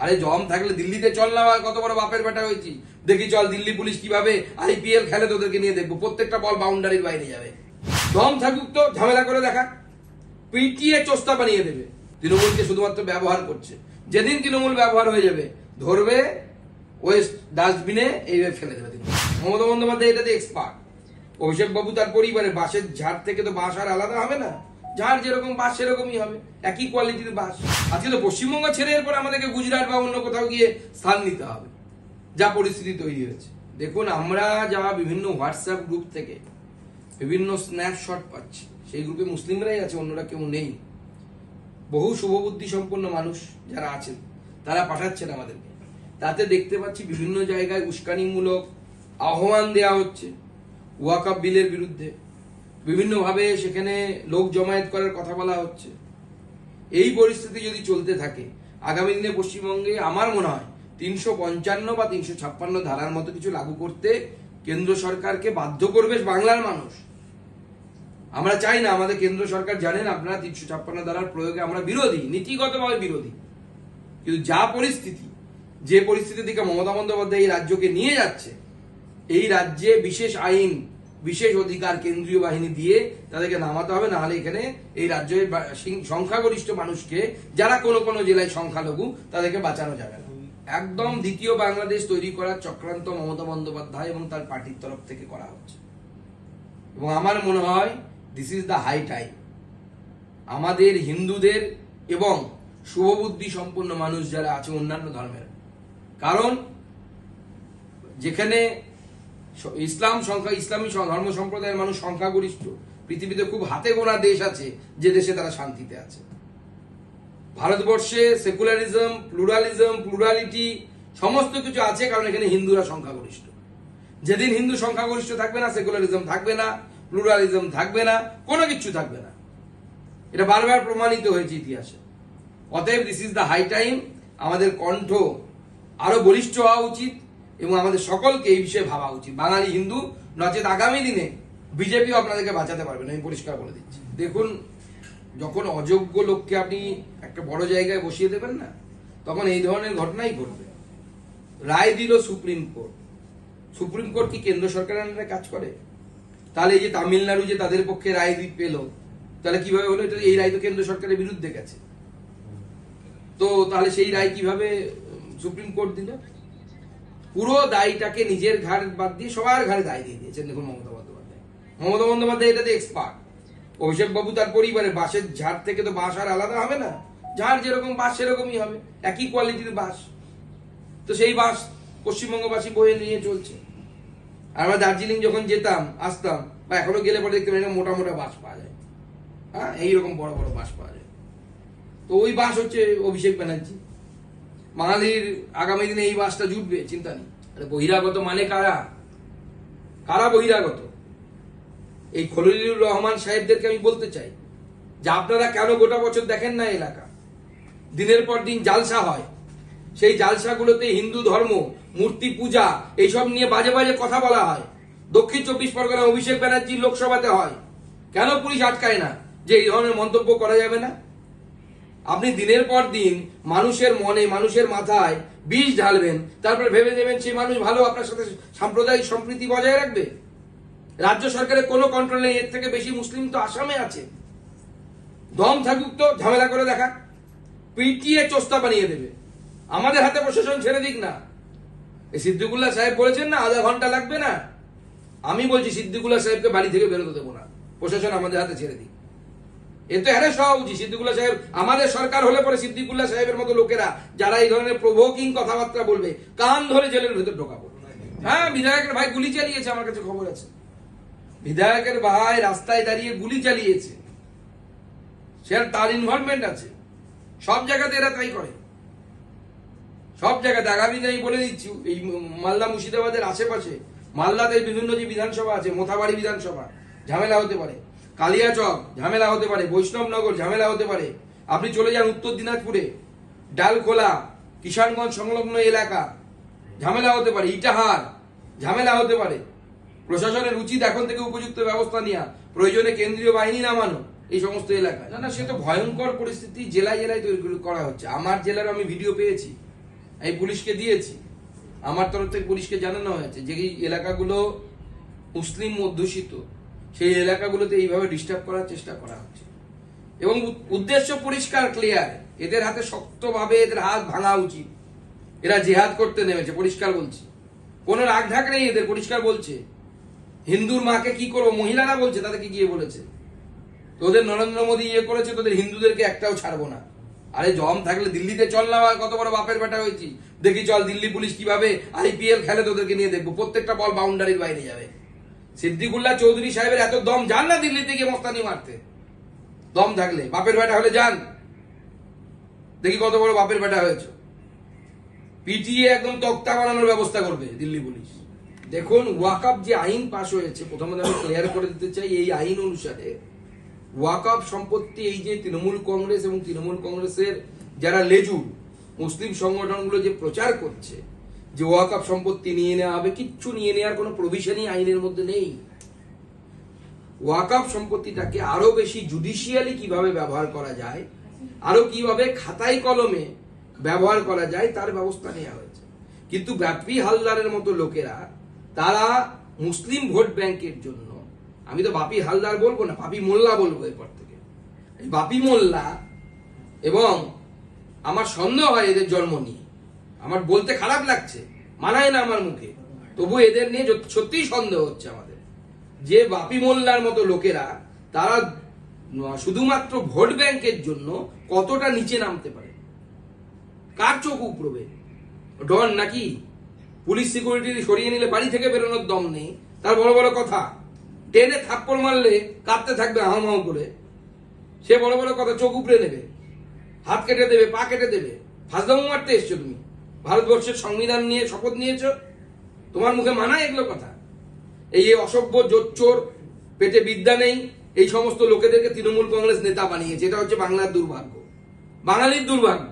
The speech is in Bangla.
আরে জম থাকলে দিল্লিতে চল না, কত বড় বাপের বেটা হয়েছি, দেখি চল দিল্লি পুলিশ কিভাবে IPL খেলে তোদেরকে নিয়ে দেখবো, প্রত্যেকটা বল বাউন্ডারির বাইরে যাবে। দম থাকুক তো ঝামেলা করে দেখা, পিটিয়ে চোস্তা বানিয়ে দেবে। তৃণমূলকে শুধুমাত্র ব্যবহার করছে, যেদিন তৃণমূল ব্যবহার হয়ে যাবে ধরবে ওয়েস্ট ডাস্টবিনে এইভাবে ফেলে দেবে। মমতা বন্দ্যোপাধ্যায় এটাতে এক্সপার্ট। অভিষেক বাবু তার পরিবারে বাঁশের ঝাড় থেকে তো বাঁশ আর আলাদা হবে না, ঝাড় যেরকম বাঁশ সেরকমই হবে, একই কোয়ালিটির বাঁশ। আজকে তো পশ্চিমবঙ্গ ছেড়ে এরপর আমাদেরকে গুজরাট বা অন্য কোথাও গিয়ে স্থান নিতে হবে, যা পরিস্থিতি তৈরি হয়েছে। দেখুন, আমরা যা বিভিন্ন হোয়াটসঅ্যাপ গ্রুপ থেকে বিভিন্ন স্ন্যাপশট পাচ্ছি, সেই গ্রুপে মুসলিমরাই আছে, অন্যরা কেউ নেই। বহু শুভবুদ্ধি সম্পন্ন মানুষ যারা আছেন তারা পাঠাচ্ছেন আমাদেরকে, তাতে দেখতে পাচ্ছি বিভিন্ন জায়গায় উস্কানিমূলক আহ্বান দেওয়া হচ্ছে ওয়াকফ বিলের বিরুদ্ধে, বিভিন্নভাবে সেখানে লোক জমায়েত করার কথা বলা হচ্ছে। এই পরিস্থিতি যদি চলতে থাকে আগামী দিনে পশ্চিমবঙ্গে আমার মনে হয় 355 বা 356 ধারার মতো কিছু লাগু করতে কেন্দ্র সরকারকে বাধ্য করবে বাংলার মানুষ। আমরা চাই না, আমাদের কেন্দ্র সরকার জানেন আপনারা 356 ধারার প্রয়োগে আমরা বিরোধী, নীতিগতভাবে বিরোধী, কিন্তু যা পরিস্থিতি, যে পরিস্থিতি থেকে মমতা বন্দ্যোপাধ্যায় এই রাজ্যকে নিয়ে যাচ্ছে, এই রাজ্যে বিশেষ আইন, বিশেষ অধিকার কেন্দ্রীয় বাহিনী দিয়ে তাদেরকে নামাতে হবে, নাহলে এখানে এই রাজ্যের সংখ্যাগরিষ্ঠ মানুষকে, যারা কোনো কোনো জেলায় সংখ্যালঘু, তাদেরকে বাঁচানো যাবে না। একদম দ্বিতীয় বাংলাদেশ তৈরি করার চক্রান্ত মমতা বন্দ্যোপাধ্যায় এবং তার পার্টির তরফ থেকে করা হচ্ছে, এবং আমার মনে হয় this is the high time আমাদের হিন্দুদের এবং শুভবুদ্ধি সম্পন্ন মানুষ যারা আছে অন্যান্য ধর্মের, কারণ যেখানে ইসলামী ধর্ম সম্প্রদায়ের মানুষ সংখ্যাগরিষ্ঠ, পৃথিবীতে খুব হাতে গোনা দেশ আছে যে দেশে তারা শান্তিতে আছে। ভারতবর্ষে সেকুলারিজম, প্লুরালিটি সমস্ত কিছু আছে, কারণ এখানে হিন্দুরা সংখ্যাগরিষ্ঠ। যেদিন হিন্দু সংখ্যাগরিষ্ঠ থাকবে না, সেকুলারিজম থাকবে না, প্লুরালিজম থাকবে না, কোনো কিছু থাকবে না। এটা বারবার প্রমাণিত হয়েছে ইতিহাসে। অতএব this is the high time, আমাদের কণ্ঠ আরো বলিষ্ঠ হওয়া উচিত এবং আমাদের সকলকে এই বিষয়ে ভাবা উচিত। বাঙালি হিন্দু নচেত আগামী দিনে বিজেপি আপনাদেরকে বাঁচাতে পারবে না, আমি পরিষ্কার বলে দিচ্ছি। দেখুন, যখন অযোগ্য লোককে আপনি একটা বড় জায়গায় বসিয়ে দেবেন না, তখন এই ধরনের ঘটনাই ঘটবে। রায় দিল সুপ্রিম কোর্ট। সুপ্রিম কোর্ট কি কেন্দ্র সরকারের আন্ডারে কাজ করে? তাহলে এই যে তামিলনাড়ু যে তাদের পক্ষে রায় পেল, তাহলে কিভাবে হলো? এটা এই রায় তো কেন্দ্র সরকারের বিরুদ্ধে গেছে, তো তাহলে সেই রায় কিভাবে সুপ্রিম কোর্ট দিল? পুরো দায়টাকে নিজের ঘাড় বাদ দিয়ে সবার ঘাড়ে দায় দিয়ে দিয়েছেন। দেখুন, মমতা বন্দ্যোপাধ্যায় এটাতে এক্সপার্ট। অভিষেক বাবু তার পরিবারে বাঁশের ঝাড় থেকে তো বাঁশ আর আলাদা হবে না, ঝাড় যেরকম বাঁশ সেরকমই হবে, একই কোয়ালিটির বাঁশ। তো সেই বাঁশ পশ্চিমবঙ্গবাসী বয়ে নিয়ে চলছে। আমরা দার্জিলিং যখন যেতাম আসতাম, বা এখনো গেলে পরে দেখতে পাই মোটা মোটা বাঁশ পাওয়া যায়, হ্যাঁ, এইরকম বড় বড় বাঁশ পাওয়া যায়। তো ওই বাঁশ হচ্ছে অভিষেক ব্যানার্জি। বাঙালির আগামী দিনে এই বাসটা জুটবে, চিন্তা নেই। বহিরাগত মানে কারা? কারা বহিরাগত? এই খলিলুর রহমান সাহেবদেরকে আমি বলতে চাই যে আপনারা কেন গোটা বছর দেখেন না এলাকা? দিনের পর দিন জালসা হয়, সেই জালসাগুলোতে হিন্দু ধর্ম, মূর্তি পূজা, এইসব নিয়ে বাজে বাজে কথা বলা হয়। দক্ষিণ 24 পরগনা অভিষেক ব্যানার্জি লোকসভাতে হয়, কেন পুলিশ আটকায় না যে এই ধরনের মন্তব্য করা যাবে না? আপনি দিনের পর দিন মানুষের মনে, মানুষের মাথায় বিষ ঢালবেন, তারপরে ভেবে দেবেন সেই মানুষ ভালো, আপনার সাথে সাম্প্রদায়িক সম্প্রীতি বজায় রাখবে। রাজ্য সরকারের কোনো কন্ট্রোল নেই, এর থেকে বেশি মুসলিম তো আসামে আছে। দম থাকুক তো ঝামেলা করে দেখা, পিটিয়ে চোস্তা বানিয়ে দেবে। আমাদের হাতে প্রশাসন ছেড়ে দিক না। এই সিদ্দিকুল্লাহ সাহেব বলেছেন না আধা ঘন্টা লাগবে না, আমি বলছি সিদ্দিকুল্লাহ সাহেবকে বাড়ি থেকে বেরোতে দেবো না, প্রশাসন আমাদের হাতে ছেড়ে দিক। এ তো হ্যাঁ হওয়া উচিত। সিদ্দিকুল্লাহ সাহেব আমাদের সরকার হলে পরে সিদ্দিকুল্লাহ সাহেবের মতো লোকেরা যারা এই ধরনের প্রভোকিং কথাবার্তা বলবে, কান ধরে জেলের ভেতর ঢোকাবো। হ্যাঁ, বিধায়কের ভাই গুলি চালিয়েছে, আমার কাছে খবর আছে। বিধায়কের ভাই রাস্তায় দাঁড়িয়ে গুলি চালিয়েছে, সে তার ইনভলভমেন্ট আছে। সব জায়গাতে এরা তাই করে, সব জায়গাতে। আগামী দিনে বলে দিচ্ছি, এই মালদা মুর্শিদাবাদের আশেপাশে, মালদাতে বিভিন্ন যে বিধানসভা আছে, মোথাবাড়ি বিধানসভা, ঝামেলা হতে পারে। কালিয়াচক ঝামেলা হতে পারে, বৈষ্ণবনগর ঝামেলা হতে পারে। আপনি চলে যান উত্তর দিনাজপুরে, ডালখোলা, কিষানগঞ্জ সংলগ্ন এলাকা, ঝামেলা হতে পারে। ইটাহার ঝামেলা হতে পারে। প্রশাসনের উচিত এখন থেকে উপযুক্ত ব্যবস্থা নেওয়া, প্রয়োজনে কেন্দ্রীয় বাহিনী নামানো এই সমস্ত এলাকায়। না, সে তো ভয়ঙ্কর পরিস্থিতি জেলায় জেলায় তৈরি করা হচ্ছে। আমার জেলার আমি ভিডিও পেয়েছি, আমি পুলিশকে দিয়েছি, আমার তরফ থেকে পুলিশকে জানানো হয়েছে যে এই এলাকাগুলো মুসলিম অধ্যুষিত, সেই এলাকাগুলোতে এইভাবে ডিস্টার্ব করার চেষ্টা করা হচ্ছে এবং উদ্দেশ্য পরিষ্কার ক্লিয়ার। এদের হাতে শক্তভাবে এদের হাত ভাঙা উচিত। এরা জেহাদ করতে নেমেছে, পরিষ্কার বলছি, কোনো রাগ ঢাক নেই এদের, পরিষ্কার বলছে। হিন্দুর মাকে কি করবো মহিলারা বলছে, তাদেরকে গিয়ে বলেছে তোদের নরেন্দ্র মোদী করেছে, তোদের হিন্দুদেরকে একটাও ছাড়বো না। আরে জম থাকলে দিল্লিতে চল না, কত বড় বাপের বেটা হয়েছি, দেখি চল দিল্লি পুলিশ কিভাবে IPL খেলে তোদেরকে নিয়ে দেখবো, প্রত্যেকটা বল বাউন্ডারির বাইরে যাবে। সিদ্দিকুল্লাহ চৌধুরী সাহেবের এত দম, যান না দিল্লিতে গিয়ে মস্তানি মারতে, দম থাকলে, বাপের বেটা হলে যান, দেখি কত বড় বাপের বেটা হয়েছে। পিটিয়ে একদম তক্তা বানানোর ব্যবস্থা করবে দিল্লি পুলিশ। দেখুন, ওয়াকআপ যে আইন পাশ হয়েছে, প্রথমে আমি ক্লিয়ার করে দিতে চাই, এই আইন অনুসারে ওয়াকআপ সম্পত্তি, এই যে তৃণমূল কংগ্রেস এবং তৃণমূল কংগ্রেসের যারা লেজুর মুসলিম সংগঠনগুলো যে প্রচার করছে যে ওয়াকআপ সম্পত্তি নিয়ে নেওয়া হবে, কিচ্ছু নিয়ে নেওয়ার কোনো প্রভিশনই আইনের মধ্যে নেই। ওয়াকআপ সম্পত্তিটাকে আরো বেশি জুডিশিয়ালি কিভাবে ব্যবহার করা যায়, আরো কিভাবে খাতায় কলমে ব্যবহার করা যায় তার ব্যবস্থা নেওয়া হয়েছে। কিন্তু বাপি হালদারের মতো লোকেরা, তারা মুসলিম ভোট ব্যাংকের জন্য, আমি তো বাপি হালদার বলবো না, বাপি মোল্লা বলবো এরপর থেকে, বাপি মোল্লা, এবং আমার সন্দেহ হয় এদের জন্ম নিয়ে, আমার বলতে খারাপ লাগছে, মানায় না আমার মুখে, তবু এদের নিয়ে সত্যিই সন্দেহ হচ্ছে আমাদের, যে বাপি মোল্লার মতো লোকেরা তারা শুধুমাত্র ভোট ব্যাংকের জন্য কতটা নিচে নামতে পারে। কার চোখ উপড়বে? ডন নাকি? পুলিশ সিকিউরিটি সরিয়ে নিলে বাড়ি থেকে বেরোনোর দম নেই, তার বড় বড় কথা, টেনে থাপ্পড় মারলে কাঁপতে থাকবে হাম হাম করে, সে বড় বড় কথা, চোখ উপড়ে নেবে, হাত কেটে দেবে, পা কেটে দেবে। ফাজলামো মারতে এসছো তুমি? ভারতবর্ষের সংবিধান নিয়ে শপথ নিয়েছো, তোমার মুখে মানায় এগুলো কথা? এই অসভ্য জোচ্চোর, পেটে বিদ্যা নেই, এই সমস্ত লোকেদেরকে তৃণমূল কংগ্রেস নেতা বানিয়েছে। এটা হচ্ছে বাংলার দুর্ভাগ্য, বাঙালির দুর্ভাগ্য।